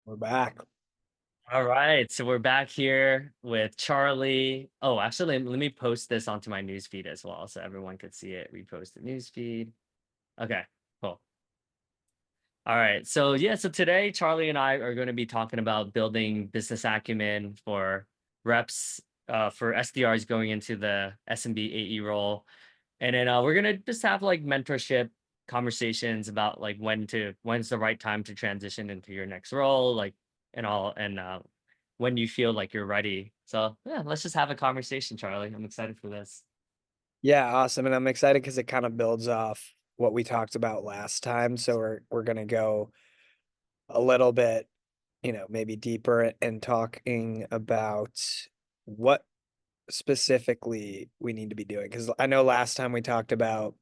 We're back. All right, so we're back here with Charlie. Oh, actually, let me post this onto my newsfeed as well, so everyone could see it. Repost the newsfeed. Okay, cool. All right, so yeah, so today Charlie and I are going to be talking about building business acumen for reps, for SDRs going into the SMB AE role, and then we're gonna just have like mentorship conversations about like when's the right time to transition into your next role, like and all, and when you feel like you're ready. So yeah, let's just have a conversation, Charlie. I'm excited for this. Yeah, awesome. And I'm excited because it kind of builds off what we talked about last time. So we're gonna go a little bit, maybe deeper in talking about what specifically we need to be doing. Because I know last time we talked about,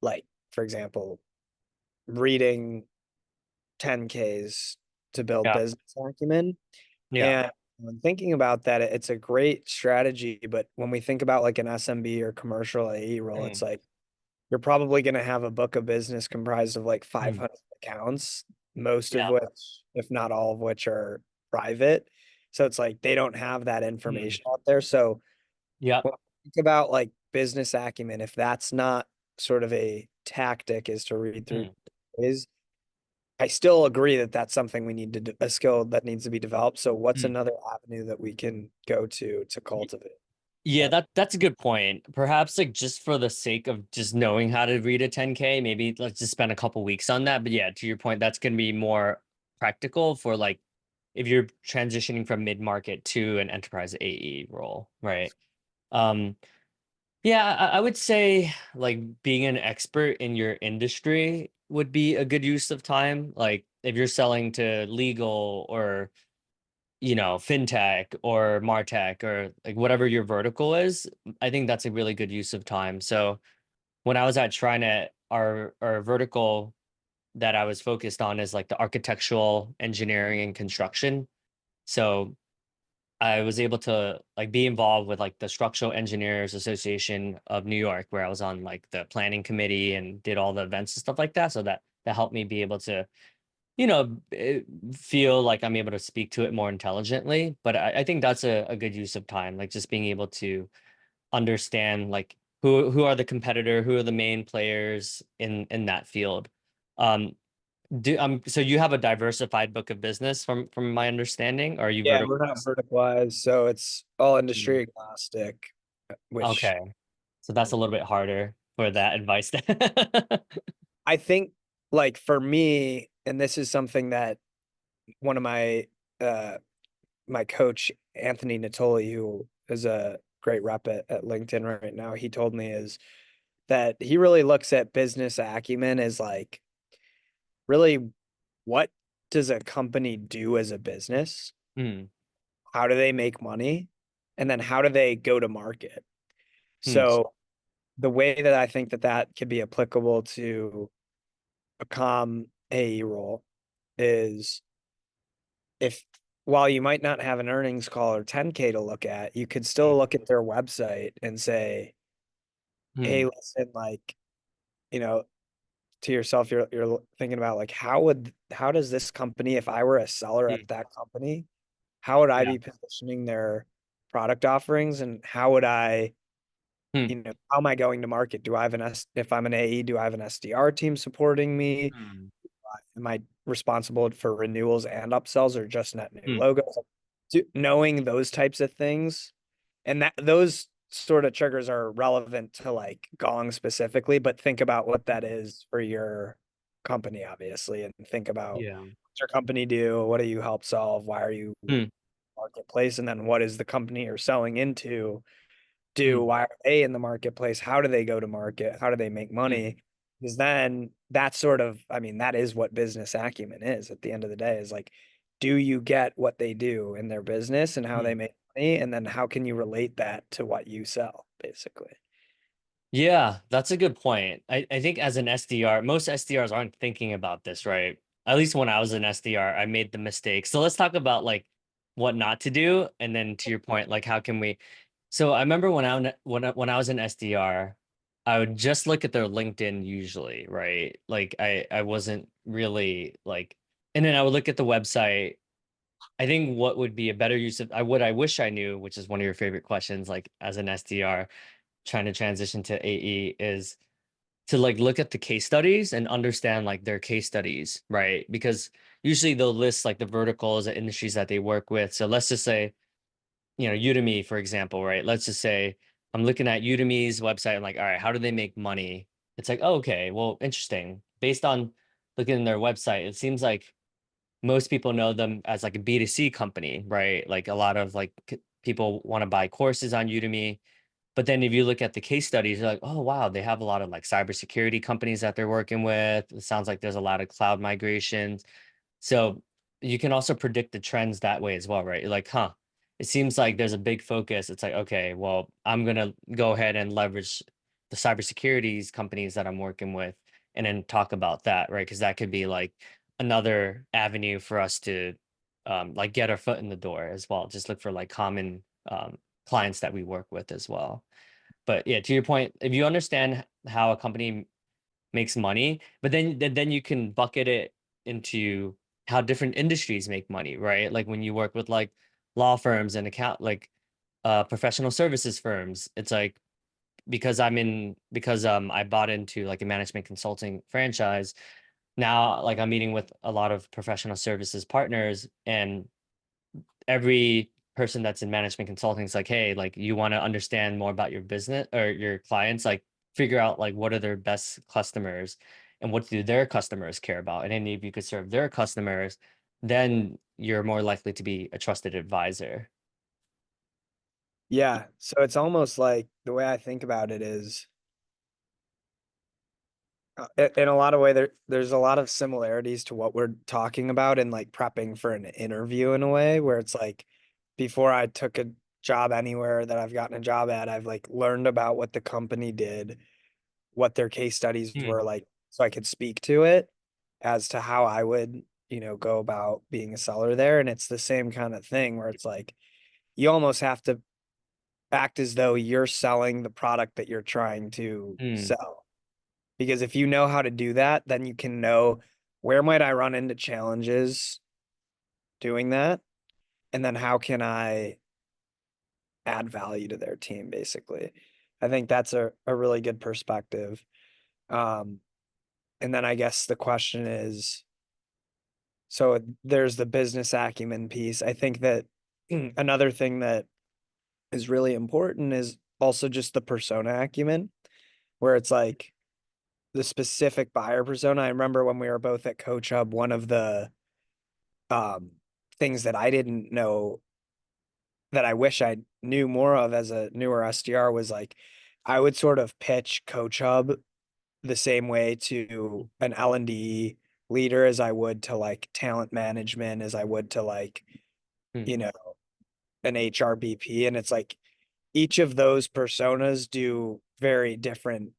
like, for example, reading 10Ks to build Yeah, business acumen. yeah, And when thinking about that, it's a great strategy. But when we think about like an SMB or commercial AE role, it's mm, like you're probably going to have a book of business comprised of like mm, 500 accounts, most of yeah, which, if not all of which, are private. So it's like they don't have that mm, information out there. So yeah, when we think about like business acumen, if that's not sort of a tactic, is to read through mm, is I still agree that that's something we need to a skill that needs to be developed. So what's mm. another avenue that we can go to Y- cultivate Yeah, that? that's a good point. Perhaps like just for the sake of just knowing how to read a 10K, maybe let's just spend a couple weeks on that. But yeah, to your point, that's gonna be more practical for like if you're transitioning from mid-market to an enterprise AE role, right? Um, yeah, I would say like being an expert in your industry would be a good use of time. Like if you're selling to legal or fintech or martech or like whatever your vertical is, I think that's a really good use of time. So when I was at Trinet, our vertical that I was focused on is like the architectural engineering and construction. So I was able to like be involved with like the Structural Engineers Association of New York, where I was on like the planning committee and did all the events and stuff like that. So that helped me be able to, feel like I'm able to speak to it more intelligently. But I think that's a good use of time, like just being able to understand like who are the competitor, who are the main players in that field. Um, so you have a diversified book of business from my understanding, or are you Yeah, we're not verticalized? verticalized, so it's all industry Mm. agnostic, which Okay. So that's a little bit harder for that advice. I think like for me, and this is something that one of uh my coach, Anthony Natoli, who is a great rep at LinkedIn right now, he told me is that he really looks at business acumen as like really what does a company do as a business? Hmm. How do they make money? And then how do they go to market? Hmm. So the way that I think that that could be applicable to a com AE role is if while you might not have an earnings call or 10K to look at, you could still look at their website and say, hey, Hmm. listen, like, you know, to yourself, you're thinking about like how does this company, if I were a seller Hmm. at that company, how would I Yeah. be positioning their product offerings and how would I, Hmm. how am I going to market? Do I have if I'm an AE, do I have an SDR team supporting me? Hmm. Am I responsible for renewals and upsells or just net new Hmm. logos? Knowing those types of things and that those sort of triggers are relevant to like Gong specifically, but think about what that is for your company, obviously, and think about Yeah. what's your company do? What do you help solve? Why are you Hmm. marketplace? And then what is the company you're selling into do? Hmm. Why are they in the marketplace? How do they go to market? How do they make Hmm. money? Because then that's sort of, I mean, that is what business acumen is at the end of the day is like, do you get what they do in their business and how Hmm. they make money? And then how can you relate that to what you sell, basically? Yeah, that's a good point. I think as an SDR, most SDRs aren't thinking about this, right? At least when I was an SDR, I made the mistake. So let's talk about like what not to do, and then to your point, like how can we? So I remember when I was an SDR, I would just look at their LinkedIn usually, right? Like I wasn't really like And then I would look at the website. I think what would be a better use of what I wish I knew, which is one of your favorite questions, like as an SDR trying to transition to AE, is to like look at the case studies and understand like their case studies, right? Because usually they'll list like the verticals and industries that they work with. So let's just say, Udemy, for example, right? Let's just say I'm looking at Udemy's website. I'm like, all right, how do they make money? It's like, oh, okay, well, interesting. Based on looking at their website, it seems like most people know them as like a B2C company, right? Like a lot of like people want to buy courses on Udemy. But then if you look at the case studies, you're like, oh wow, they have a lot of like cybersecurity companies that they're working with. It sounds like there's a lot of cloud migrations. So you can also predict the trends that way as well, right? You're like, huh, it seems like there's a big focus. It's like, okay, well, I'm gonna go ahead and leverage the cybersecurities companies that I'm working with and then talk about that, right? Because that could be like another avenue for us to like get our foot in the door as well. Just look for like common clients that we work with as well. But yeah, to your point, if you understand how a company makes money, but then you can bucket it into how different industries make money, right? Like when you work with like law firms and professional services firms, it's like because I bought into like a management consulting franchise. Now like I'm meeting with a lot of professional services partners, and every person that's in management consulting is like, hey, like you want to understand more about your business or your clients, like figure out like what are their best customers and what do their customers care about. And then if you could serve their customers, then you're more likely to be a trusted advisor. Yeah. So it's almost like the way I think about it is in a lot of way there's a lot of similarities to what we're talking about in like prepping for an interview in a way where it's like before I took a job anywhere that I've gotten a job at, I've like learned about what the company did, what their case studies Mm, were like, so I could speak to it as to how I would, go about being a seller there. And it's the same kind of thing where it's like you almost have to act as though you're selling the product that you're trying to mm, sell. Because if you know how to do that, then you can know where might I run into challenges doing that, and then how can I add value to their team, basically. I think that's a really good perspective. Um, and then I guess the question is, so there's the business acumen piece. I think that another thing that is really important is also just the persona acumen, where it's like the specific buyer persona. I remember when we were both at Coach Hub, one of the um things that I didn't know that I wish I knew more of as a newer SDR was like I would sort of pitch Coach Hub the same way to an L&D leader as I would to like talent management, as I would to like, mm, you know, an HRBP. And it's like each of those personas do very different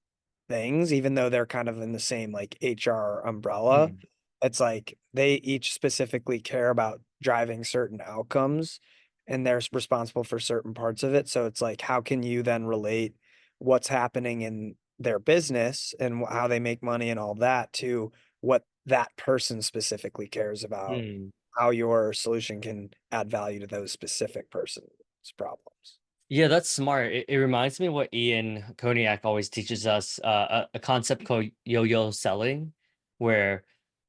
things, even though they're kind of in the same like HR umbrella. mm. It's like they each specifically care about driving certain outcomes and they're responsible for certain parts of it. So it's like, how can you then relate what's happening in their business and how they make money and all that to what that person specifically cares about, Mm. how your solution can add value to those specific person's problems. Yeah, that's smart. It reminds me what Ian Koniak always teaches us, a concept called yo-yo selling, where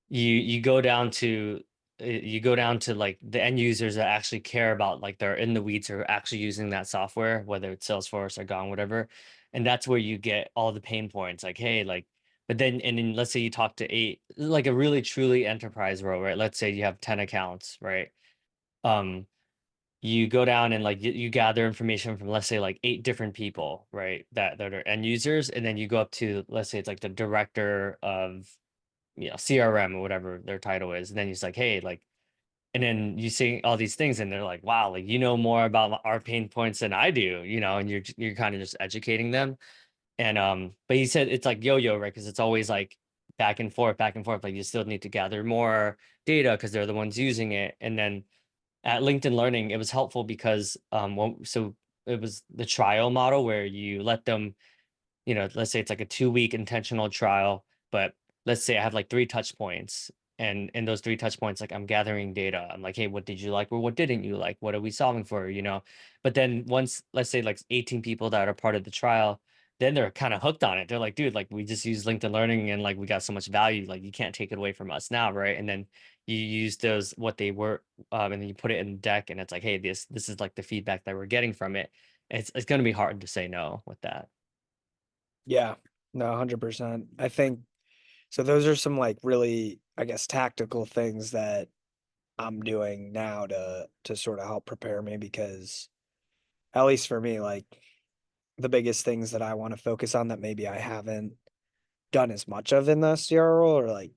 you go down to you go down to like the end users that actually care about like they're in the weeds or actually using that software, whether it's Salesforce or Gone, whatever. And that's where you get all the pain points. Like, hey, like, but then let's say you talk to eight, like a really truly enterprise role, right? Let's say you have 10 accounts, right? Um, you go down and like you gather information from, let's say, like eight different people, right, that are end users, and then you go up to, let's say it's like the director of CRM or whatever their title is, and then he's like, hey, like, and then you say all these things and they're like, wow, like you know more about our pain points than I do, and you're kind of just educating them. And but he said it's like yo-yo, right? Because it's always like back and forth, like you still need to gather more data because they're the ones using it. And then at LinkedIn Learning, it was helpful because so it was the trial model where you let them, let's say it's like a 2-week intentional trial, but let's say I have like three touch points. And in those 3 touch points, like I'm gathering data. I'm like, hey, what did you like or what didn't you like? What are we solving for? But then once, let's say like 18 people that are part of the trial, then they're kind of hooked on it. They're like, dude, like we just use LinkedIn Learning and like we got so much value. Like you can't take it away from us now, right? And then you use those what they were, and then you put it in the deck, and it's like, hey, this is like the feedback that we're getting from it. It's gonna be hard to say no with that. Yeah, no, 100%. I think so. Those are some like really, I guess, tactical things that I'm doing now to sort of help prepare me because at least for me, like the biggest things that I want to focus on that maybe I haven't done as much of in the SDR role or like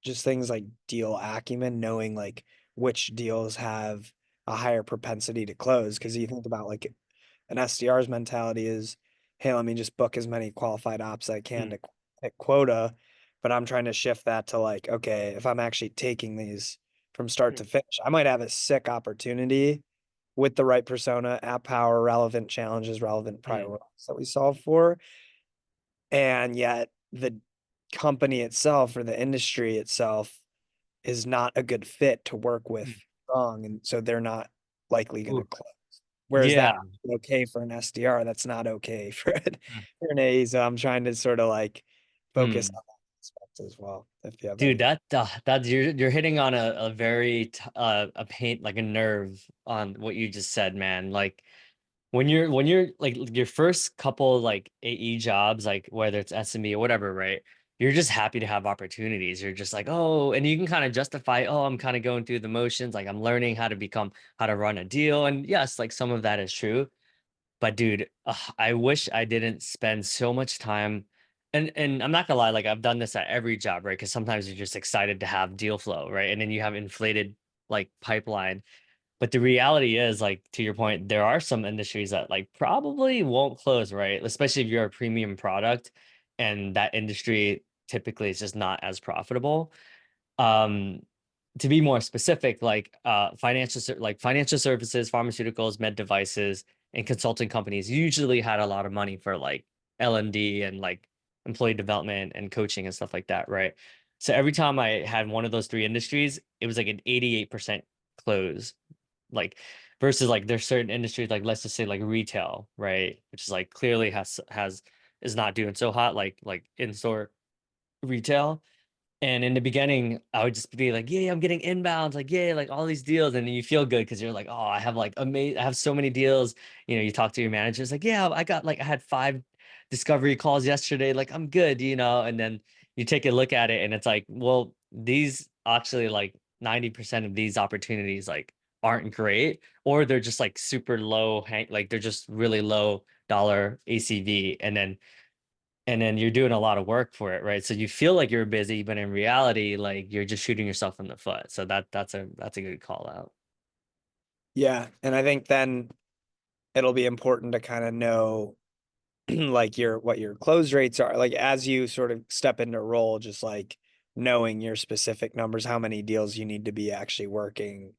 just things like deal acumen, knowing like which deals have a higher propensity to close. Cause you think about like an SDR's mentality is, hey, let me just book as many qualified ops as I can Mm, to hit quota. But I'm trying to shift that to like, okay, if I'm actually taking these from start to mm, finish, I might have a sick opportunity with the right persona, app power, relevant challenges, relevant mm, priorities that we solve for. And yet the company itself or the industry itself is not a good fit to work with mm. wrong. And so they're not likely going to Ooh, close. Whereas yeah. that okay for an SDR, that's not okay for Mm. for an AE. So I'm trying to sort of like focus Mm. on that aspect as well. If you have Dude, any, that you're hitting on a very a paint like a nerve on what you just said, man. Like when you're like your first couple like AE jobs, like whether it's SME or whatever, right? You're just happy to have opportunities. You're just like, oh, and you can kind of justify, oh, I'm kind of going through the motions, like I'm learning how to run a deal. And yes, like some of that is true. But dude, I wish I didn't spend so much time. And I'm not gonna lie, like I've done this at every job, right? Because sometimes you're just excited to have deal flow, right? And then you have inflated like pipeline. But the reality is, like to your point, there are some industries that like probably won't close, right? Especially if you're a premium product and that industry typically is just not as profitable. Um, to be more specific, like financial services, pharmaceuticals, med devices, and consulting companies usually had a lot of money for like L&D and like employee development and coaching and stuff like that, right? So every time I had one of those three industries, it was like an 88% close. Like versus like there's certain industries like let's just say like retail, right? Which is like clearly has is not doing so hot, like in-store retail. And in the beginning, I would just be like, "Yeah, I'm getting inbounds, like, yeah, like all these deals," and then you feel good because you're like, "Oh, I have like amazing, I have so many deals." You talk to your managers, like, "Yeah, I had 5 discovery calls yesterday, like I'm good," and then you take a look at it, and it's like, well, these actually like 90% of these opportunities like aren't great, or they're just like super low, like they're just really low dollar ACV, and then you're doing a lot of work for it, right? So you feel like you're busy, but in reality, like you're just shooting yourself in the foot. So that's a good call out. yeah. And I think then it'll be important to kind of know like your what your close rates are like as you sort of step into a role, just like knowing your specific numbers, how many deals you need to be actually working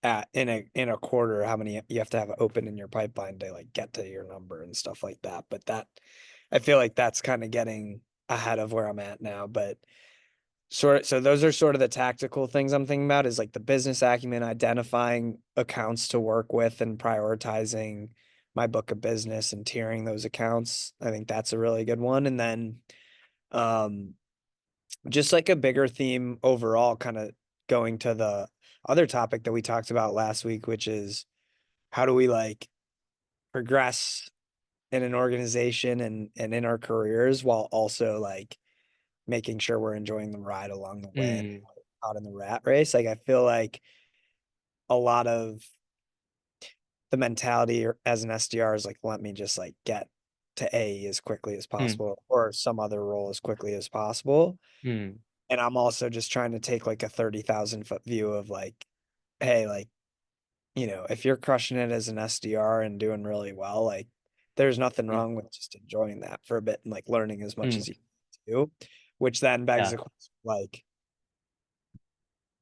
at in a quarter, how many you have to have open in your pipeline to like get to your number and stuff like that. But that I feel like that's kind of getting ahead of where I'm at now. But sort of so those are sort of the tactical things I'm thinking about is like the business acumen, identifying accounts to work with and prioritizing my book of business and tiering those accounts. I think that's a really good one. And then um just like a bigger theme overall, kind of going to the other topic that we talked about last week, which is how do we like progress in an organization and in our careers while also like making sure we're enjoying the ride along the way and Mm, out in the rat race. Like I feel like a lot of the mentality as an SDR is like, let me just like get to A as quickly as mm, possible or some other role as quickly as possible. mm, And I'm also just trying to take like a 30,000 foot view of like, hey, like, if you're crushing it as an SDR and doing really well, like there's nothing mm, wrong with just enjoying that for a bit and like learning as much mm. as you do, which then begs Yeah. the question, like,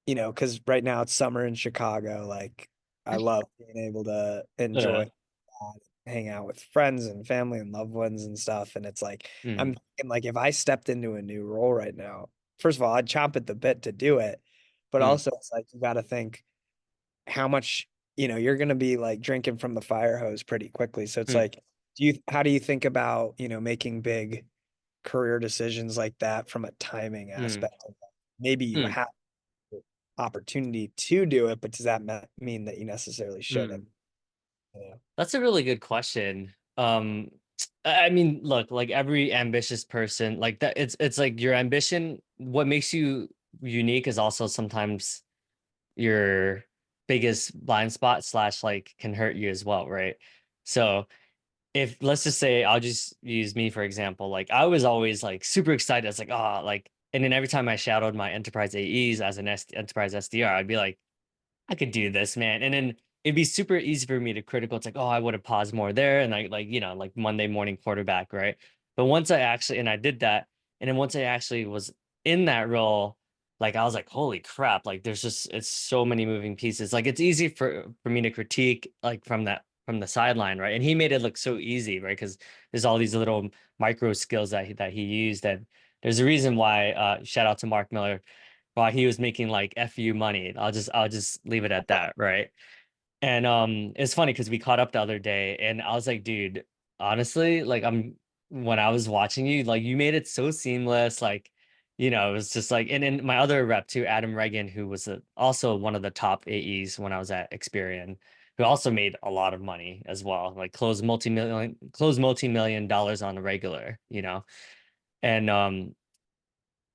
because right now it's summer in Chicago. Like, I love being able to enjoy Uh, that, hang out with friends and family and loved ones and stuff. And it's like, mm, I'm thinking, like, if I stepped into a new role right now, first of all, I'd chomp at the bit to do it, but Mm, also it's like you got to think how much, you're going to be like drinking from the fire hose pretty quickly. So it's mm, like, how do you think about, making big career decisions like that from a timing mm, aspect? Maybe you mm, have the opportunity to do it, but does that mean that you necessarily shouldn't? mm. You know? That's a really good question. I mean, look, like every ambitious person, like that, it's like your ambition. What makes you unique is also sometimes your biggest blind spot slash like can hurt you as well, right? So if let's just say I'll just use me for example, like I was always like super excited. It's like, oh, like, and then every time I shadowed my enterprise AEs as an enterprise SDR, I'd be like, I could do this, man. And then it'd be super easy for me to critical. It's like, oh, I would have paused more there. And like, like Monday morning quarterback, right? But once I actually, and I did that. And then once I actually was in that role, like I was like, holy crap, like there's just, it's so many moving pieces. Like it's easy for me to critique like from the sideline, right? And he made it look so easy, right? Because there's all these little micro skills that he used. And there's a reason why, shout out to Mark Miller, while he was making like FU money. I'll just leave it at that, right? And it's funny because we caught up the other day and I was like, dude, honestly, like I'm when I was watching you, like you made it so seamless, like it was just like, and then my other rep too, Adam Reagan, who was also one of the top AEs when I was at Experian, who also made a lot of money as well, like closed multi-million dollars on the regular,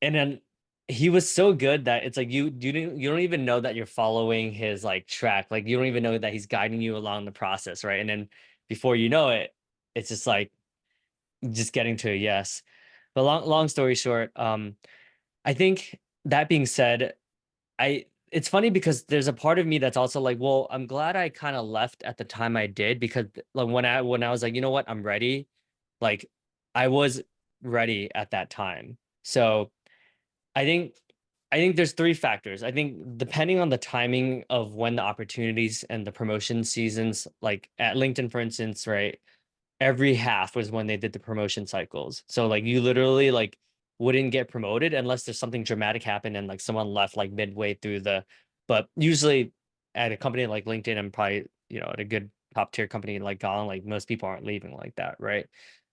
and then he was so good that it's like you don't even know that you're following his like track. Like you don't even know that he's guiding you along the process, right? And then before you know it, it's just like just getting to a yes. But long story short, I think that being said, I it's funny because there's a part of me that's also like, well, I'm glad I kind of left at the time I did because like when I was like, you know what, I'm ready, like I was ready at that time. So I think I think there's three factors. I think depending on the timing of when the opportunities and the promotion seasons, like at LinkedIn, for instance, right? Every half was when they did the promotion cycles. So like you literally like wouldn't get promoted unless there's something dramatic happened and like someone left like midway through but usually at a company like LinkedIn and probably, at a good top tier company like Gone, like most people aren't leaving like that, right?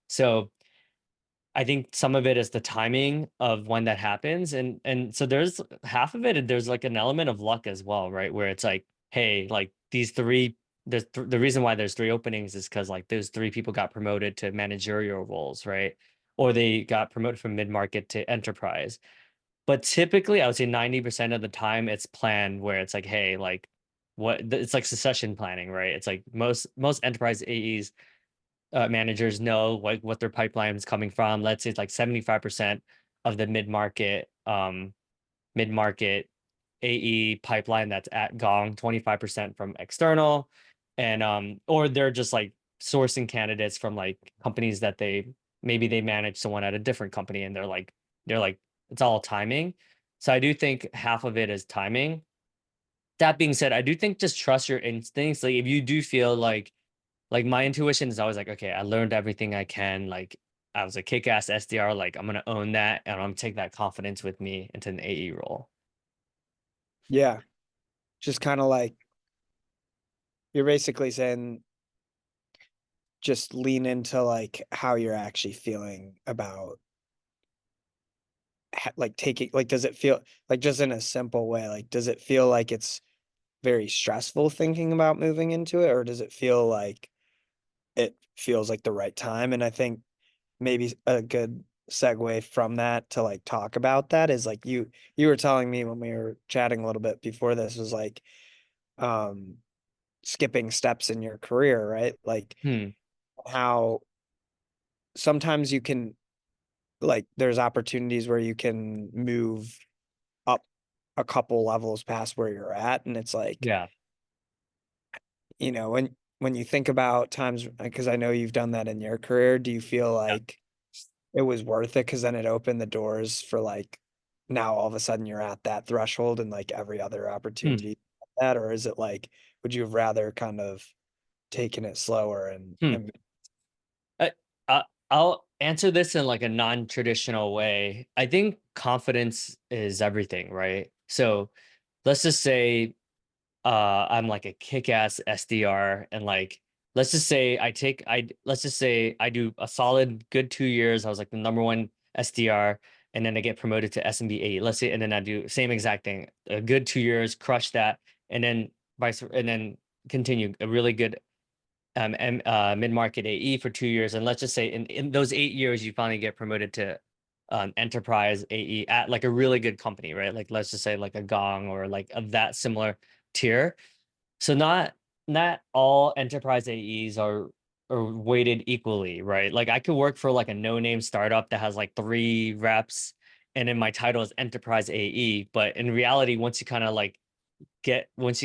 So I think some of it is the timing of when that happens, and so there's half of it, and there's like an element of luck as well, right? Where it's like, hey, like these three, the reason why there's three openings is because like those three people got promoted to managerial roles, right? Or they got promoted from mid market to enterprise. But typically, I would say 90% of the time, it's planned where it's like, hey, like it's like succession planning, right? It's like most enterprise AEs managers know what their pipeline is coming from. Let's say it's like 75% of the mid-market AE pipeline that's at Gong, 25% from external, and or they're just like sourcing candidates from like companies that maybe they manage someone at a different company and they're like it's all timing. So I do think half of it is timing. That being said, I do think just trust your instincts. Like if you do feel like my intuition is always like, okay, I learned everything I can. Like I was a kick-ass SDR. Like I'm gonna own that and I'm gonna take that confidence with me into an AE role. Yeah. Just kind of like you're basically saying just lean into like how you're actually feeling about like taking like does it feel like just in a simple way like does it feel like it's very stressful thinking about moving into it or does it feel like it feels like the right time? And I think maybe a good segue from that to like talk about that is like you were telling me when we were chatting a little bit before this was like um skipping steps in your career, right? Like Hmm. how sometimes you can like there's opportunities where you can move up a couple levels past where you're at and it's like Yeah. when you think about times because I know you've done that in your career, do you feel Yeah. like it was worth it because then it opened the doors for like now all of a sudden you're at that threshold and like every other Hmm. opportunity that or is it like would you have rather kind of taken it slower and Hmm. and Uh, I'll answer this in like a non-traditional way. I think confidence is everything, right? So let's just say I'm like a kick-ass SDR, and like let's just say I do a solid good 2 years. I was like the number one SDR, and then I get promoted to SMB 8. Let's say, and then I do same exact thing, a good 2 years, crush that, and then and then continue a really good mid-market AE for 2 years. And let's just say in those 8 years, you finally get promoted to enterprise AE at like a really good company, right? Like let's just say like a Gong or like of that similar tier. So not all enterprise AEs are weighted equally, right? Like I could work for like a no-name startup that has like 3 reps, and then my title is enterprise AE. But in reality, once you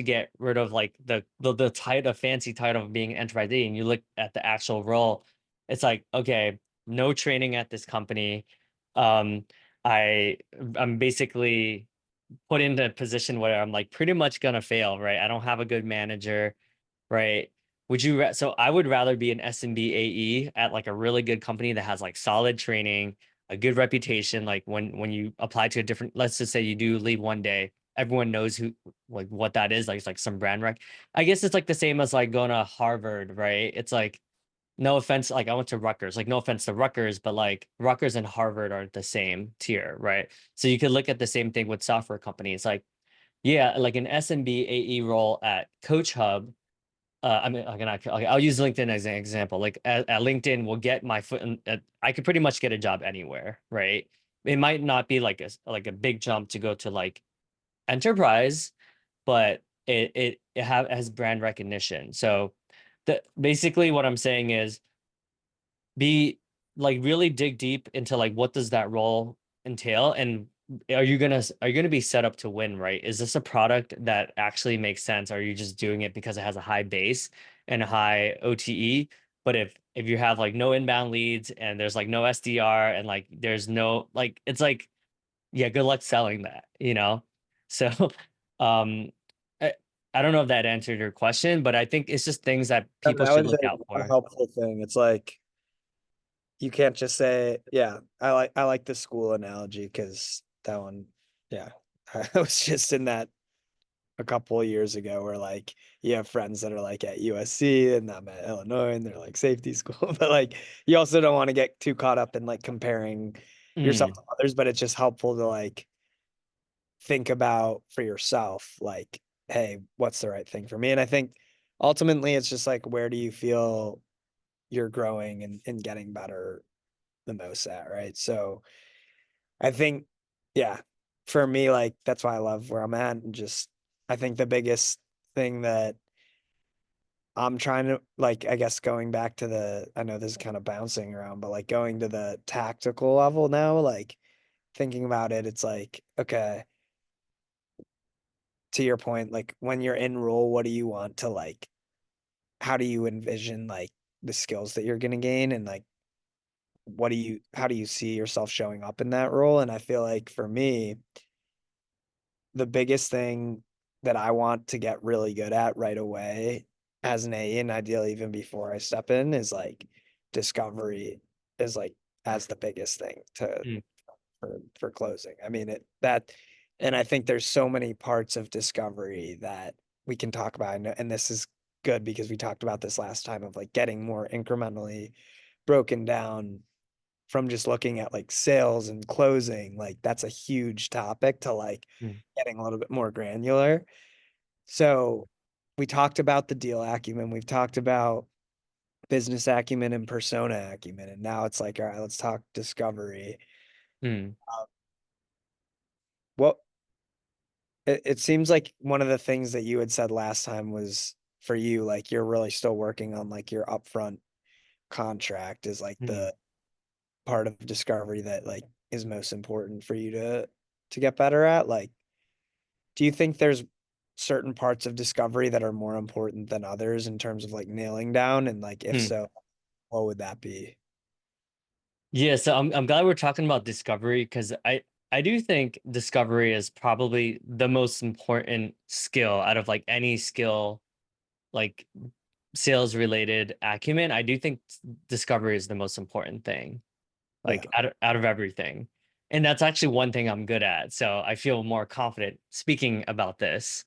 get rid of like the title, fancy title of being an enterprise AE, and you look at the actual role, it's like, okay, no training at this company. Um, I I'm basically put into a position where I'm like pretty much gonna fail, right? I don't have a good manager, right? So I would rather be an SMB AE at like a really good company that has like solid training, a good reputation. Like when you apply to a different, let's just say you do leave one day, everyone knows who like what that is. Like it's like some brand rec. I guess it's like the same as like going to Harvard, right? It's like no offense, like I went to Rutgers, like no offense to Rutgers, but like Rutgers and Harvard are the same tier, right? So you could look at the same thing with software companies. Like, yeah, like an SMB AE role at Coach Hub. I mean, okay, I'll use LinkedIn as an example. Like at LinkedIn, will get my foot in. I could pretty much get a job anywhere, right? It might not be like a big jump to go to like enterprise, but it has brand recognition. So basically what I'm saying is be like really dig deep into like what does that role entail, and are you gonna be set up to win, right? Is this a product that actually makes sense, or are you just doing it because it has a high base and a high OTE? But if you have like no inbound leads and there's like no SDR and like there's no like it's like yeah, good luck selling that, you know? So um I, I don't know if that answered your question, but I think it's just things that And people that should was look out a for. helpful thing. It's like you can't just say, yeah, I like the school analogy because that one, yeah. I was just in that a couple of years ago where like you have friends that are like at USC and I'm at Illinois and they're like safety school, but like you also don't want to get too caught up in like comparing yourself Mm, to others, but it's just helpful to like think about for yourself, like, hey, what's the right thing for me? And I think ultimately it's just like where do you feel you're growing and getting better the most at, right? So I think, yeah, for me, like that's why I love where I'm at. And just I think the biggest thing that I'm trying to like, I guess going back to I know this is kind of bouncing around, but like going to the tactical level now, like thinking about it, it's like, okay, to your point, like when you're in role, what do you want to like, how do you envision like the skills that you're going to gain and like how do you see yourself showing up in that role? And I feel like for me, the biggest thing that I want to get really good at right away as an AE, and ideally even before I step in, is like discovery is like as the biggest thing to mm, for closing. I mean that, and I think there's so many parts of discovery that we can talk about, and this is good because we talked about this last time of like getting more incrementally broken down from just looking at like sales and closing, like that's a huge topic to like mm, getting a little bit more granular. So we talked about the deal acumen, we've talked about business acumen and persona acumen, and now it's like, all right, let's talk discovery. mm, Uh, What it seems like one of the things that you had said last time was for you, like you're really still working on like your upfront contract is like mm. the part of discovery that like is most important for you to get better at. Like, do you think there's certain parts of discovery that are more important than others in terms of like nailing down? And like, if Mm. so, what would that be? Yeah, so I'm glad we're talking about discovery because I do think discovery is probably the most important skill out of like any skill, like sales related acumen, I do think discovery is the most important thing, like Yeah. out of everything. And that's actually one thing I'm good at. So I feel more confident speaking about this.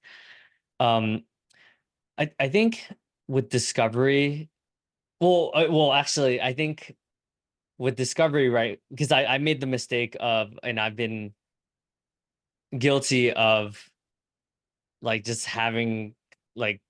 Um, I think with discovery, well, actually, I think with discovery, right? Because I made the mistake of, and I've been guilty of like just having like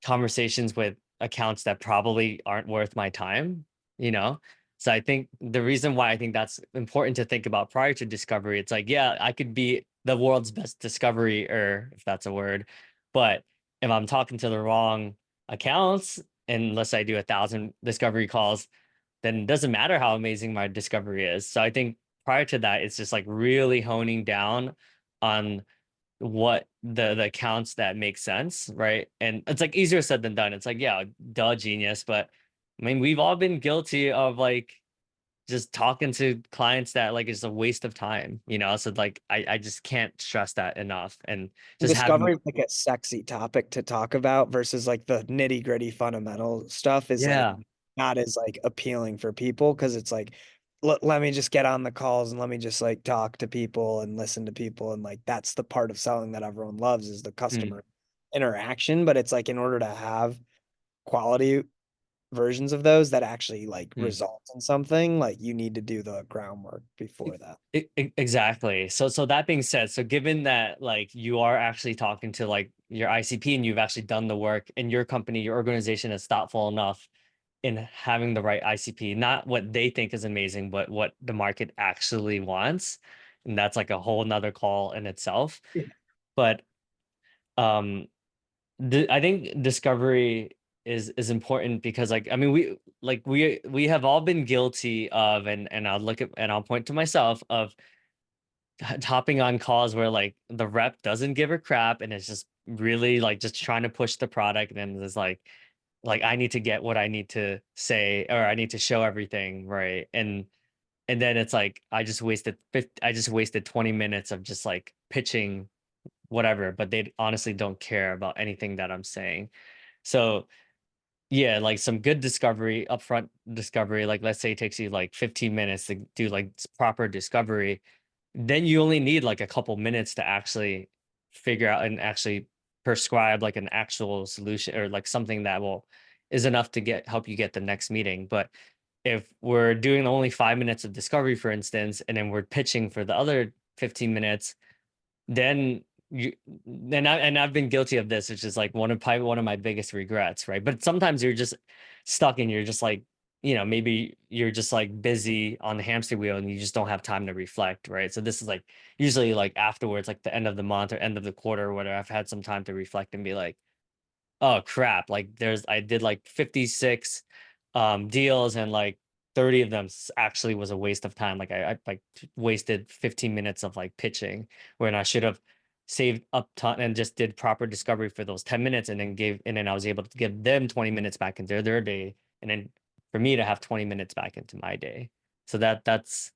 conversations with accounts that probably aren't worth my time, you know? So I think the reason why I think that's important to think about prior to discovery, it's like, yeah, I could be the world's best discovery, or if that's a word, but if I'm talking to the wrong accounts, unless I do 1,000 discovery calls, then it doesn't matter how amazing my discovery is. So I think prior to that, it's just like really honing down on what the accounts that make sense, right? And it's like easier said than done. It's like, yeah, duh, genius. But I mean, we've all been guilty of like just talking to clients that like is a waste of time, you know? So like I just can't stress that enough. And And just having, discovery is like a sexy topic to talk about versus like the nitty gritty fundamental stuff is like yeah. not as like appealing for people because it's like let me just get on the calls and let me just like talk to people and listen to people and like that's the part of selling that everyone loves is the Mm, customer interaction, but it's like in order to have quality versions of those that actually like mm. result in something, like you need to do the groundwork before that. Exactly. So that being said, so given that like you are actually talking to like your ICP and you've actually done the work and your company, your organization is thoughtful enough in having the right ICP, not what they think is amazing, but what the market actually wants. And that's like a whole nother call in itself. Yeah. But um I think discovery is important because like I mean we have all been guilty of, and I'll look at and I'll point to myself of hopping on calls where like the rep doesn't give a crap and it's just really like just trying to push the product, and then there's like I need to get what I need to say or I need to show everything right, and then it's like I just wasted 20 minutes of just like pitching whatever, but they honestly don't care about anything that I'm saying. So yeah, like some good discovery, upfront discovery, like let's say it takes you like 15 minutes to do like proper discovery, then you only need like a couple minutes to actually figure out and actually prescribe like an actual solution or like something that will is enough to get help you get the next meeting. But if we're doing only 5 minutes of discovery, for instance, and then we're pitching for the other 15 minutes, then you and I've been guilty of this, which is like probably one of my biggest regrets, right? But sometimes you're just stuck and you're just like, maybe you're just like busy on the hamster wheel and you just don't have time to reflect, right? So this is like usually like afterwards, like the end of the month or end of the quarter or whatever, I've had some time to reflect and be like, oh crap, like I did like 56 deals and like 30 of them actually was a waste of time. Like I like wasted 15 minutes of like pitching when I should have saved up ton and just did proper discovery for those 10 minutes, and then I was able to give them 20 minutes back into their day, and then for me to have 20 minutes back into my day. So that's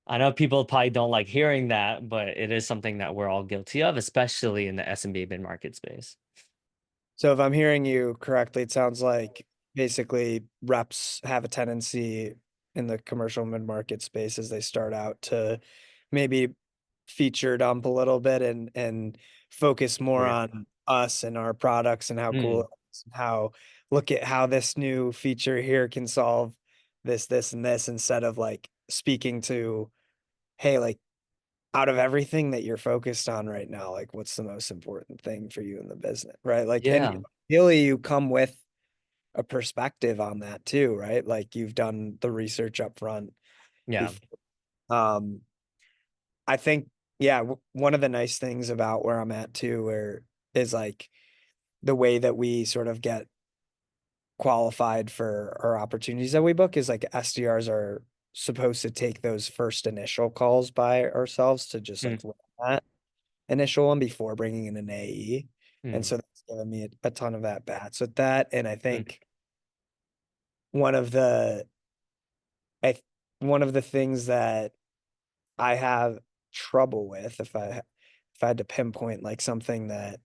I know people probably don't like hearing that, but it is something that we're all guilty of, especially in the SMB mid-market space. So if I'm hearing you correctly, it sounds like basically reps have a tendency in the commercial mid-market space as they start out to maybe feature dump a little bit and focus more Agree. on us and our products and how cool Mm, it is, and how look at how this new feature here can solve this, and this instead of like speaking to, hey, like out of everything that you're focused on right now, like what's the most important thing for you in the business, right? Like, and yeah. ideally you come with a perspective on that too, right? Like you've done the research up front Yeah. before. Um, I think, yeah, one of the nice things about where I'm at too, where is like the way that we sort of get qualified for our opportunities that we book is like SDRs are supposed to take those first initial calls by ourselves to just Mm, like run that initial one before bringing in an AE. And mm, so that's given me a ton of at bats with that. And I mm, think one of the I one of the things that I have trouble with, if I had to pinpoint like something that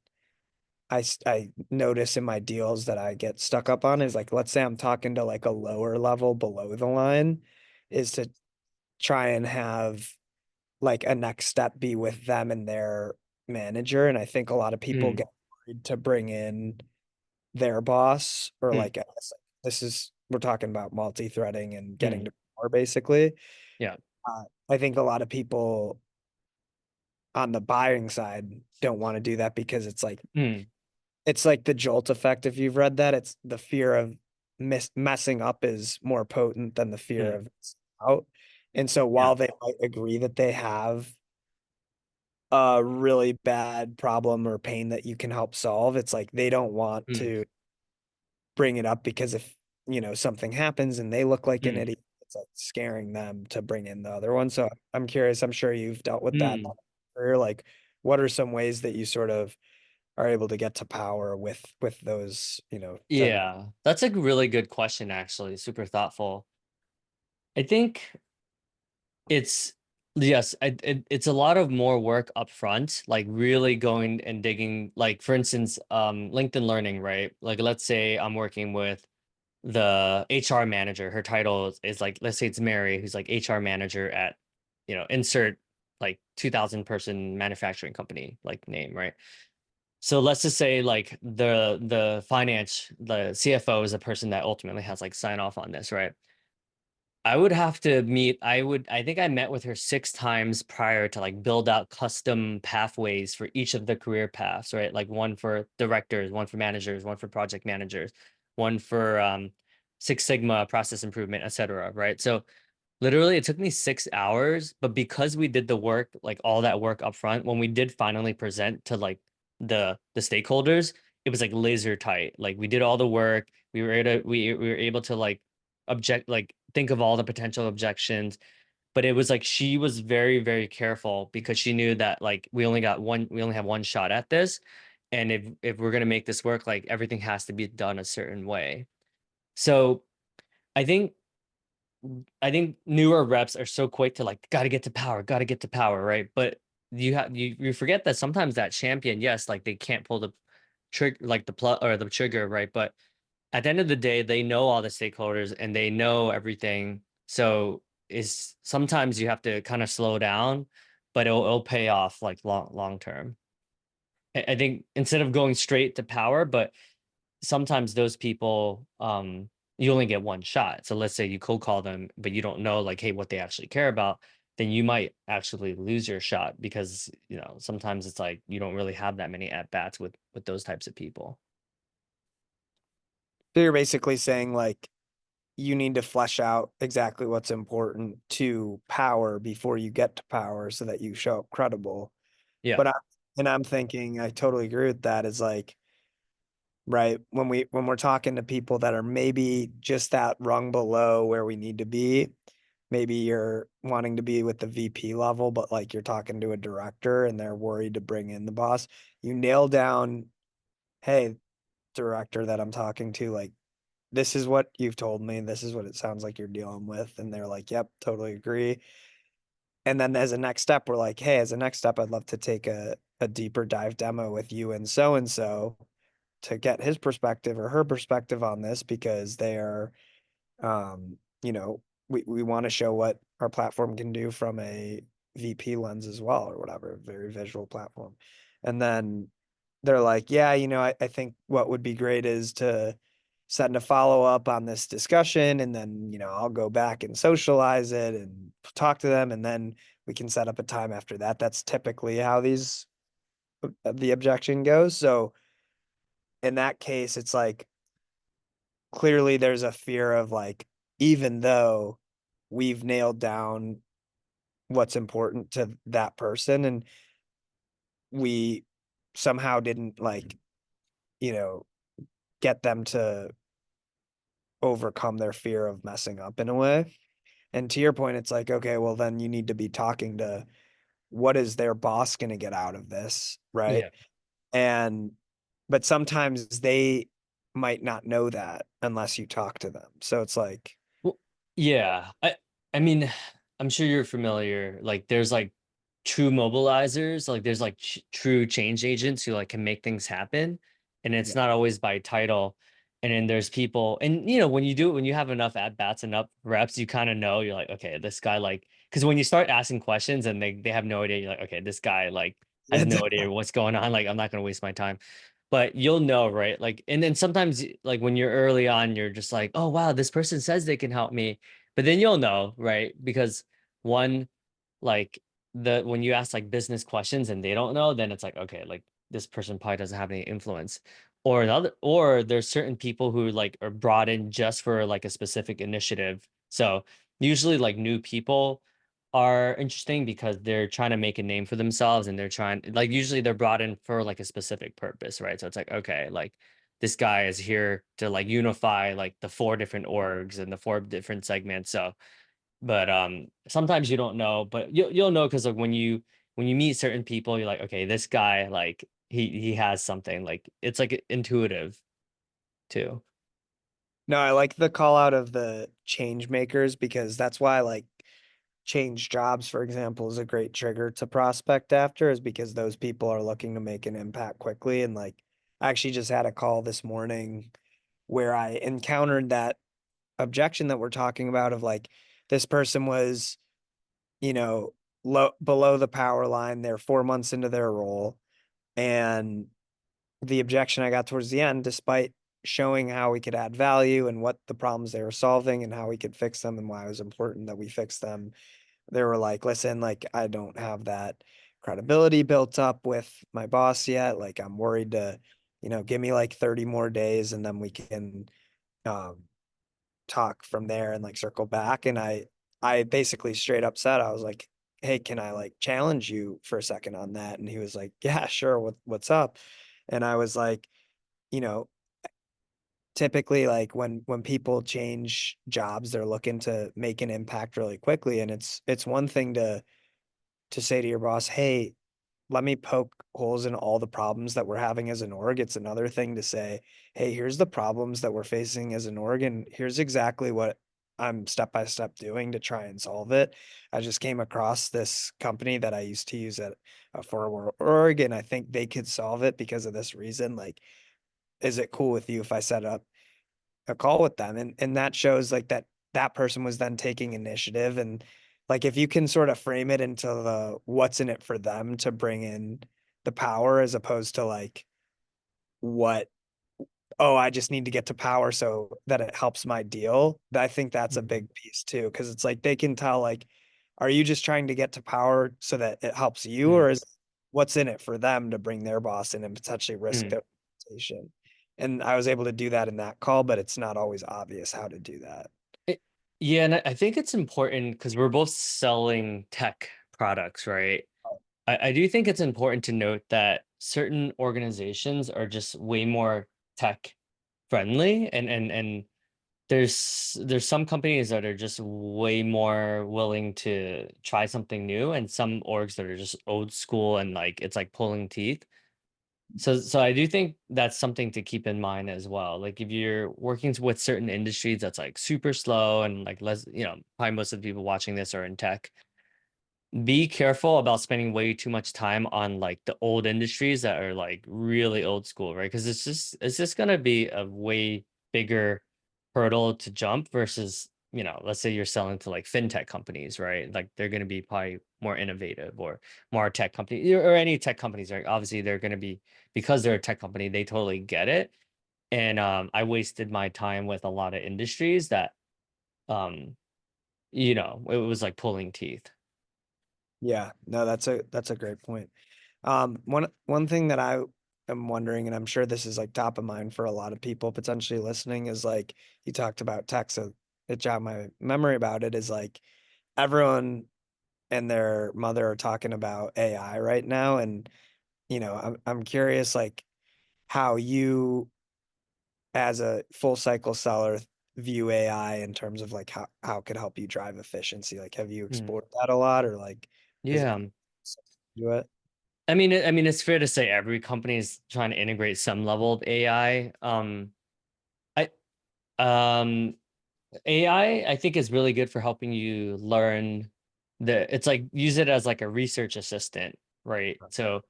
I notice in my deals that I get stuck up on is like, let's say I'm talking to like a lower level below the line, is to try and have like a next step be with them and their manager. And I think a lot of people Mm, get worried to bring in their boss or mm, like this is we're talking about multi-threading and getting mm, to power basically. yeah. I think a lot of people on the buying side don't want to do that because Mm, it's like the jolt effect. If you've read that, it's the fear of messing up is more potent than the fear mm, of messing out. And so yeah. while they might agree that they have a really bad problem or pain that you can help solve, it's like they don't want Mm, to bring it up because if, something happens and they look like an mm, idiot, it's like scaring them to bring in the other one. So I'm curious, I'm sure you've dealt with that in mm. your career. Like, what are some ways that you sort of are able to get to power with those, thread? Yeah, that's a really good question, actually. Super thoughtful. I think it's yes, it's a lot of more work up front, like really going and digging. Like for instance, LinkedIn Learning, right? Like let's say I'm working with the HR manager. Her title is like, let's say it's Mary, who's like HR manager at, insert like 2,000 person manufacturing company like name, right? So let's just say like the CFO is a person that ultimately has like sign off on this, right? I would have to meet, I think I met with her 6 times prior to like build out custom pathways for each of the career paths, right? Like one for directors, one for managers, one for project managers, one for Six Sigma process improvement, etc. Right. So literally, it took me 6 hours, but because we did the work, like all that work up front, when we did finally present to like the stakeholders, it was like laser tight. Like we did all the work, we were able to like like think of all the potential objections, but it was like she was very, very careful because she knew that like we only have one shot at this, and if we're gonna make this work, like everything has to be done a certain way. So I think I think newer reps are so quick to like got to get to power, right? But you forget that sometimes that champion, yes, like they can't pull the trigger like the plug or the trigger, right? But at the end of the day, they know all the stakeholders and they know everything. So is sometimes you have to kind of slow down, but it'll pay off like long term. I think instead of going straight to power, but sometimes those people you only get one shot. So let's say you cold call them but you don't know like hey what they actually care about, then you might actually lose your shot because sometimes it's like you don't really have that many at bats with those types of people. So you're basically saying like you need to flesh out exactly what's important to power before you get to power so that you show up credible. Yeah. But I'm thinking I totally agree with that is like, right, when we're talking to people that are maybe just that rung below where we need to be, maybe you're wanting to be with the VP level, but like you're talking to a director and they're worried to bring in the boss. You nail down, hey, director that I'm talking to, like this is what you've told me. This is what it sounds like you're dealing with. And they're like, yep, totally agree. And then as a next step, we're like, hey, as a next step, I'd love to take a deeper dive demo with you and so to get his perspective or her perspective on this because they are um, we want to show what our platform can do from a VP lens as well, or whatever, a very visual platform. And then they're like, yeah, I think what would be great is to send a follow up on this discussion. And then, I'll go back and socialize it and talk to them. And then we can set up a time after that. That's typically how the objection goes. So in that case, it's like, clearly there's a fear of like, even though we've nailed down what's important to that person and we somehow didn't like, you know, get them to overcome their fear of messing up in a way. And to your point, it's like, okay, well, then you need to be talking to what is their boss going to get out of this, right? Yeah. And, but sometimes they might not know that unless you talk to them. So it's like, Well, yeah. I mean, I'm sure you're familiar. Like there's like true mobilizers, like there's like true change agents who like can make things happen. and it's Yeah. not always by title. And then there's people, and when you have enough at bats, enough reps, you kind of know, you're like, okay, this guy, like, because when you start asking questions and they have no idea, you're like, okay, this guy like has Yeah. no idea what's going on. Like, I'm not gonna waste my time. But you'll know, right? Like, and then sometimes like when you're early on, you're just like, oh wow, this person says they can help me. But then you'll know, right? Because one, like, the when you ask like business questions and they don't know, then it's like, okay, like this person probably doesn't have any influence. Or another, or there's certain people who like are brought in just for like a specific initiative. So usually like new people are interesting because they're trying to make a name for themselves, and they're trying, like, usually they're brought in for like a specific purpose, right? So it's like, okay, like this guy is here to like unify like the four different orgs and the four different segments. So, but sometimes you don't know, but you'll know because like when you meet certain people, you're like, okay, this guy, like, he has something, like it's like intuitive too. No, I like the call out of the change makers because that's why like change jobs, for example, is a great trigger to prospect after, is because those people are looking to make an impact quickly. And like, I actually just had a call this morning where I encountered that objection that we're talking about of like, this person was, you know, low below the power line. They're 4 months into their role. And the objection I got towards the end, despite showing how we could add value and what the problems they were solving and how we could fix them and why it was important that we fix them, they were like, listen, like, I don't have that credibility built up with my boss yet. Like, I'm worried to, give me like 30 more days and then we can um, talk from there and like circle back. And I basically straight up said, I was like, hey, can I like challenge you for a second on that? And he was like, yeah, sure. What's up? And I was like, you know, typically like when people change jobs, they're looking to make an impact really quickly. And it's one thing to say to your boss, hey, let me poke holes in all the problems that we're having as an org. It's another thing to say, hey, here's the problems that we're facing as an org, and here's exactly what I'm step by step doing to try and solve it. I just came across this company that I used to use at a former org, and I think they could solve it because of this reason. Like, is it cool with you if I set up a call with them? And that shows like that person was then taking initiative. And like if you can sort of frame it into the what's in it for them to bring in the power as opposed to like what, oh, I just need to get to power so that it helps my deal. I think that's a Mhm. big piece too, because it's like they can tell like, are you just trying to get to power so that it helps you, Mm, or is what's in it for them to bring their boss in and potentially risk mm. their reputation? And I was able to do that in that call, but it's not always obvious how to do that. It- yeah, and I think it's important because we're both selling tech products, right? I do think it's important to note that certain organizations are just way more tech friendly, and there's some companies that are just way more willing to try something new, and some orgs that are just old school and like it's like pulling teeth. So I do think that's something to keep in mind as well. Like if you're working with certain industries that's like super slow and like less, probably most of the people watching this are in tech, be careful about spending way too much time on like the old industries that are like really old school, right? Because it's just gonna be a way bigger hurdle to jump versus, let's say you're selling to like fintech companies, right? Like they're gonna be probably more innovative, or more tech company, or any tech companies, right? Obviously they're gonna be, because they're a tech company, they totally get it. And I wasted my time with a lot of industries that um, it was like pulling teeth. Yeah, no, that's a great point. One thing that I am wondering, and I'm sure this is like top of mind for a lot of people potentially listening, is like you talked about tech, so it jogged my memory about it, is like everyone and their mother are talking about AI right now. And I'm curious like how you as a full cycle seller view AI in terms of like how it could help you drive efficiency. Like have you Mm. explored that a lot, or like is it Yeah. do it? I mean, it's fair to say every company is trying to integrate some level of AI. I um AI, I think, is really good for helping you learn. It's like, use it as like a research assistant, right? So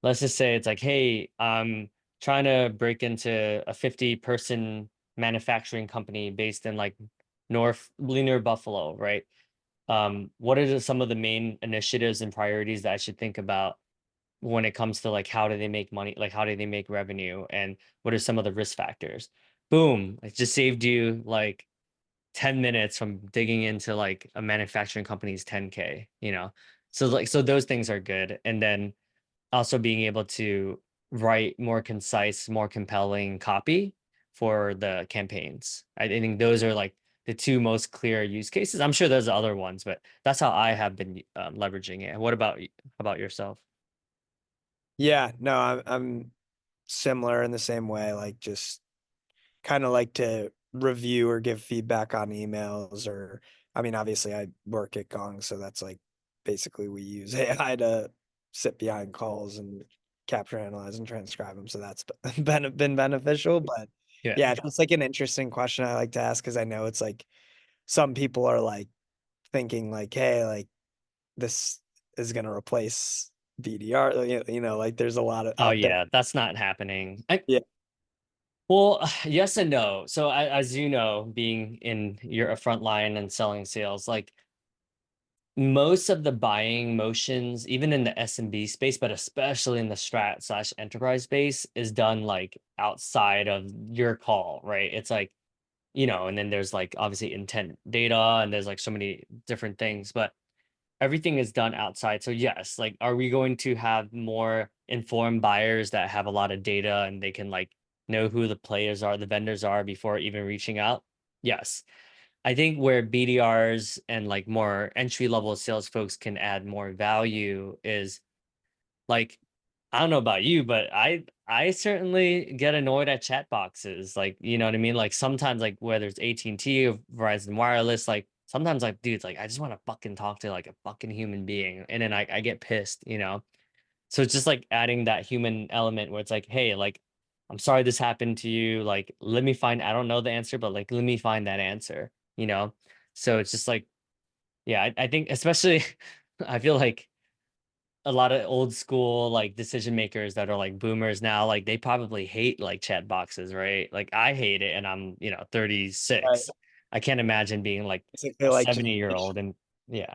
let's just say it's like, hey, I'm trying to break into a 50-person manufacturing company based in like North near Buffalo, right? What are some of the main initiatives and priorities that I should think about when it comes to like how do they make money, like how do they make revenue, and what are some of the risk factors? Boom, it just saved you like 10 minutes from digging into like a manufacturing company's 10K, you know? So like so those things are good. And then also being able to write more concise, more compelling copy for the campaigns. I think those are like the two most clear use cases. I'm sure there's other ones, but that's how I have been leveraging it. What about how about yourself? Yeah, no, I'm similar in the same way, like just kind of like to review or give feedback on emails or I mean obviously I work at Gong, so that's like basically we use AI to sit behind calls and capture, analyze, and transcribe them. So that's been beneficial. But Yeah. yeah, it's just like an interesting question I like to ask because I know it's like some people are like thinking like, hey, like this is gonna replace VDR, like there's a lot of Oh out there. yeah, that's not happening. Yeah, Well, yes and no. So as you know, being in your a front line and selling sales, like most of the buying motions, even in the SMB space, but especially in the strat slash enterprise space, is done like outside of your call, right? It's like, and then there's like obviously intent data and there's like so many different things, but everything is done outside. So yes, like are we going to have more informed buyers that have a lot of data and they can like know who the players are, the vendors are before even reaching out? Yes. I think where BDRs and like more entry level sales folks can add more value is like I don't know about you, but I certainly get annoyed at chat boxes. Like, you know what I mean? Like sometimes like whether it's AT&T or Verizon Wireless, like sometimes like dudes, like I just want to fucking talk to like a fucking human being. And then I get pissed, you know? So it's just like adding that human element where it's like, hey, like, I'm sorry this happened to you. Like, let me find, I don't know the answer, but like, let me find that answer, you know? So it's just like, yeah, I think especially, I feel like a lot of old school like decision makers that are like boomers now, like they probably hate like chat boxes, right? Like I hate it and I'm, right. 36. I can't imagine being like Basically a like just 70-year-old and yeah,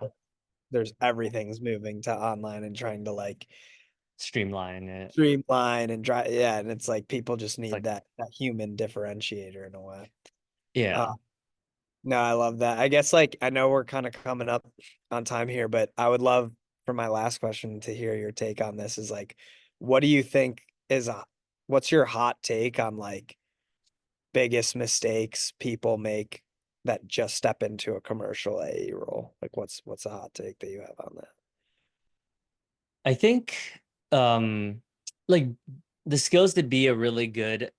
there's everything's moving to online and trying to like streamline it. streamline and drive. Yeah, and it's like people just It's need like, that human differentiator in a way. Uh, yeah. no, I love that. I guess like I know we're kind of coming up on time here, but I would love for my last question to hear your take on this is like, what do you think is what's your hot take on like biggest mistakes people make that just step into a commercial AE role? Like what's a hot take that you have on that? I think um like the skills to be a really good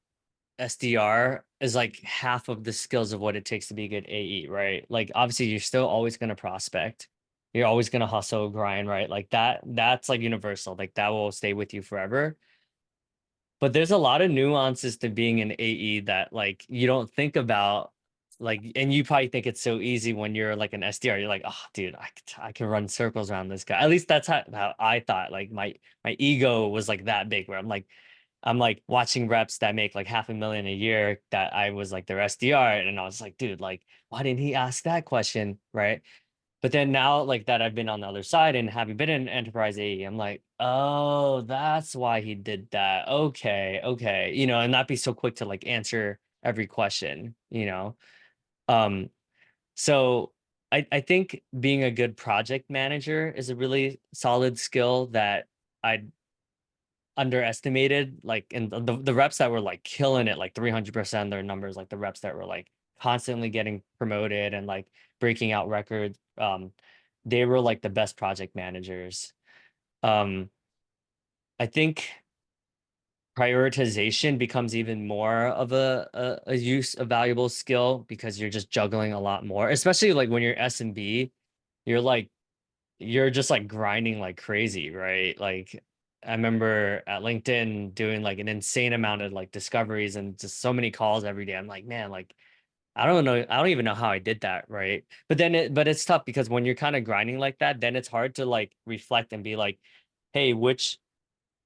SDR is like half of the skills of what it takes to be a good AE, right? Like obviously you're still always going to prospect. You're always going to hustle, grind, right? Like that's like universal. Like that will stay with you forever. But there's a lot of nuances to being an AE that like you don't think about like and you probably think it's so easy when you're like an SDR. You're like, oh dude, I can run circles around this guy. At least that's how I thought. Like my ego was like that big where I'm like watching reps that make like 500,000 a year that I was like their SDR and I was like, dude, like why didn't he ask that question? Right. But then now, like that, I've been on the other side and having been in enterprise AE, I'm like, oh, that's why he did that. Okay, okay, and not be so quick to like answer every question. Um, so I think being a good project manager is a really solid skill that I underestimated. Like, and the reps that were like killing it, like 300% their numbers, like the reps that were like constantly getting promoted and like breaking out records. They were like the best project managers. Um, I think prioritization becomes even more of a use a valuable skill because you're just juggling a lot more, especially like when you're S&B, you're like you're just like grinding like crazy, right? Like I remember at LinkedIn doing like an insane amount of like discoveries and just so many calls every day. I'm like, man, like I don't know, I don't even know how I did that, right? But it's tough because when you're kind of grinding like that, then it's hard to like reflect and be like, hey, which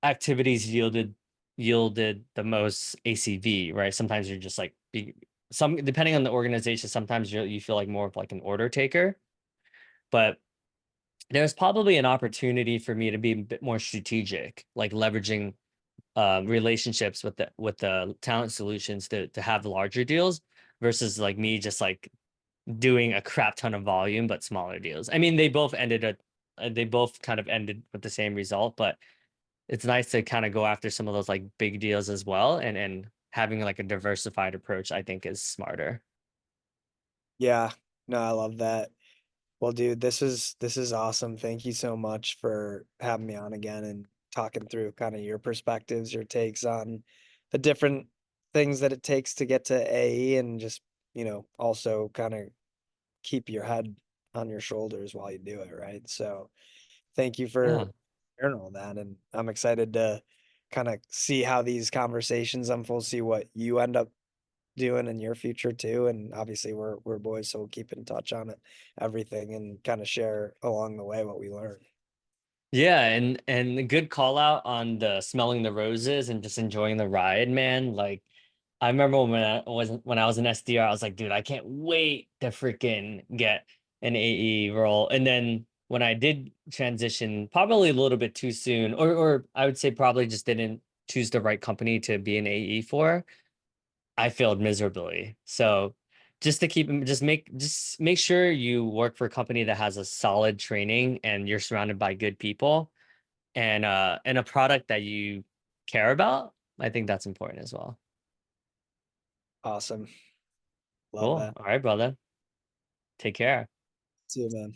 activities yielded yielded the most ACV, right? Sometimes you're just like some depending on the organization, sometimes you feel like more of like an order taker. But there's probably an opportunity for me to be a bit more strategic, like leveraging relationships with the talent solutions to have larger deals versus like me just like doing a crap ton of volume but smaller deals. I mean, they both kind of ended with the same result, but it's nice to kind of go after some of those like big deals as well, and having like a diversified approach I think is smarter. Yeah. No, I love that. Well, dude, this is awesome. Thank you so much for having me on again and talking through kind of your perspectives, your takes on the different things that it takes to get to AE and just, also kind of keep your head on your shoulders while you do it, right? So thank you Yeah. for sharing all that. And I'm excited to kind of see how these conversations unfold, see what you end up doing in your future too. And obviously we're boys, so we'll keep in touch on it, everything, and kind of share along the way what we learn. Yeah, and a good call out on the smelling the roses and just enjoying the ride, man. Like I remember when I was an SDR, I was like, dude, I can't wait to freaking get an AE role. And then when I did transition, probably a little bit too soon, or I would say probably just didn't choose the right company to be an AE for, I failed miserably. So just make sure you work for a company that has a solid training and you're surrounded by good people and a product that you care about. I think that's important as well. Awesome. Love Cool. that. All right, brother. Take care. See you, man.